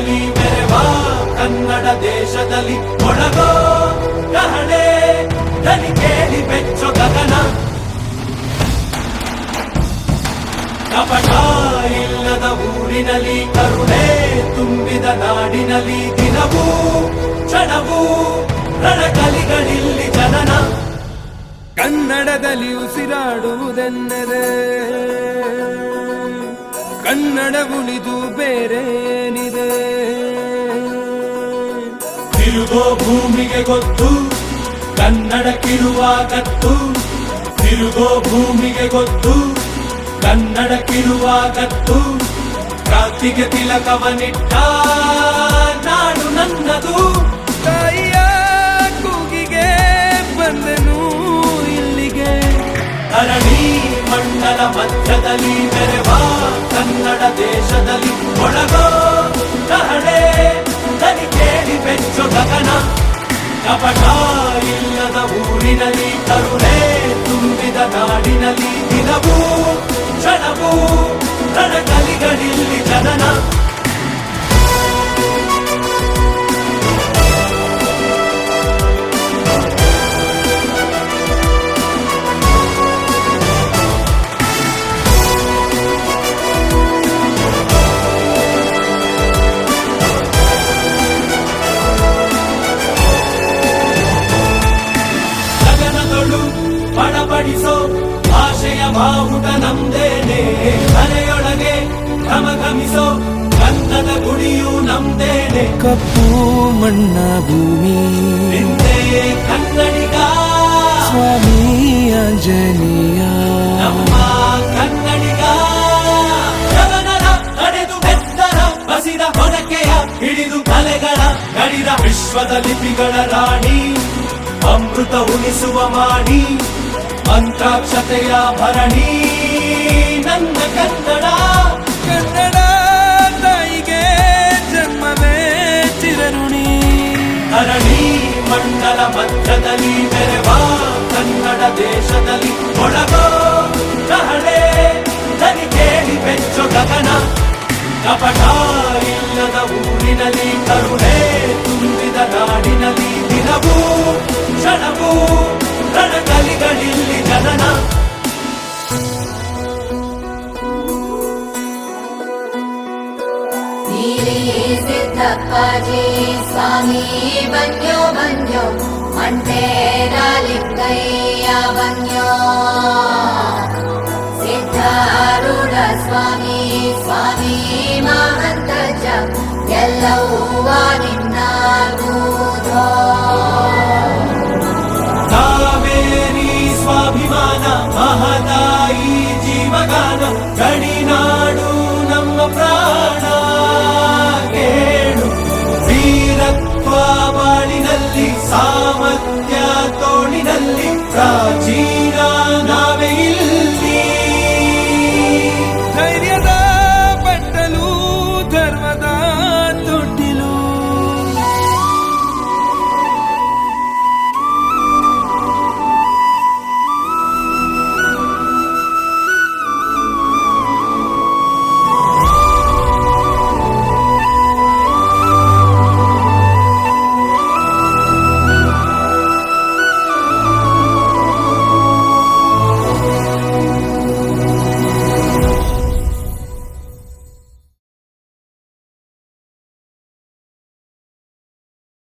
ಊರಿನಲ್ಲಿ ಮೆರೆವ ಕನ್ನಡ ದೇಶದಲ್ಲಿ ಒಳಗೋ ಕಹಳೆ ದನಿ ಕೇಳಿ ಬೆಚ್ಚೋ ಗಗನ. ಕಪಟ ಇಲ್ಲದ ಊರಿನಲ್ಲಿ ಕರುಣೆ ತುಂಬಿದ ನಾಡಿನಲ್ಲಿ ದಿನವೂ ಕ್ಷಣವೂ ರಣಕಲಿಗಳಿಲ್ಲಿ ಜನನ. ಕನ್ನಡದಲ್ಲಿ ಉಸಿರಾಡುವುದೆಂದರೆ ಕನ್ನಡ ಉಳಿದು ಬೇರೇನಿದೆ. ತಿರುಗೋ ಭೂಮಿಗೆ ಗೊತ್ತು ಕನ್ನಡಕ್ಕಿರುವ ಗತ್ತು. ತಿರುಗೋ ಭೂಮಿಗೆ ಗೊತ್ತು ಕನ್ನಡಕ್ಕಿರುವ ಗತ್ತು. ಕ್ರಾಂತಿಗೆ ತಿಲಕವನಿಟ್ಟ ನಾಡು ನನ್ನದು. ತಾಯಿಯ ಕೂಗಿಗೆ ಬಂದನು ಇಲ್ಲಿಗೆ. ಧರಣಿ ಮಂಡಲ ಮಧ್ಯದಲ್ಲಿ ಮೆರೆವ ಕನ್ನಡ ದೇಶದಲ್ಲಿ ಒಳಗೋ ಕಹಳೆ ದನಿ ಕೇಳಿ ಬೆಚ್ಚೋ ಗಗನ. ಕಪಟ ಇಲ್ಲದ ಊರಿನಲ್ಲಿ ಕರುಣೆ ತುಂಬಿದ ನಾಡಿನಲ್ಲಿ ದಿನವೂ ಕ್ಷಣವೂ ರಣಕಲಿಗಳಿಲ್ಲಿ ಜನನ. ಬಡಬಡಿಸೋ ಭಾಷೆಯ ಬಾವುಟ ನಮ್ದೇನೆ. ಮನೆಯೊಳಗೆ ಘಮಘಮಿಸೋ ಗಂಧದ ಗುಡಿಯು ನಮ್ದೇನೆ. ಕಪ್ಪು ಮಣ್ಣ ಭೂಮಿ ನಿಂದೆ ಕನ್ನಡಿಗ ಸ್ವಾಮಿ ಆಂಜನೇಯ. ನಮ್ಮ ಕನ್ನಡಿಗ ಜಗನರ ನಡೆದು ಬೆತ್ತರ ಬಸಿದ ಹೊರಕೆಯ ಹಿಡಿದು ಕಲೆಗಳ ಗಡಿದ ವಿಶ್ವದ ಲಿಪಿಗಳ ರಾಣಿ. ಅಮೃತ ಉಣಿಸುವ ಮಾಡಿ ಮಂತ್ರಾಕ್ಷತೆಯ ಭರಣಿ ನನ್ನ ಕನ್ನಡ. ಕನ್ನಡ ತಾಯಿಗೆ ಜನ್ಮವೇ ಚಿರಋಣಿ. ಧರಣಿ ಮಂಡಲ ಮಧ್ಯದಲ್ಲಿ ಮೆರೆವ ಕನ್ನಡ ದೇಶದಲ್ಲಿ ಒಳಗೋ ಕಹಳೆ ದನಿ ಕೇಳಿ ಬೆಚ್ಚೋ ಗಗನ. ಕಪಟ ಇಲ್ಲದ ಊರಿನಲ್ಲಿ ಕರುಣೆ ತುಂಬಿದ ನಾಡಿನಲ್ಲಿ ದಿನವೂ ಕ್ಷಣವೂ ರಣಕಲಿಗಳಿಲ್ಲಿ ಜನನ. ಸಿದ್ದಪ್ಪಾಜಿ ಸ್ವಾಮಿ ಬನ್ಯೋ ಬನ್ಯೋ ಮಂಟೇರ ಲಿಂಗಯ್ಯ ಬನ್ಯೋ. ಸಿದ್ಧಾರೂಢ ಸ್ವಾಮಿ ಸ್ವಾಮಿ ಮಹಂತಜ ಎಲ್ಲವೂ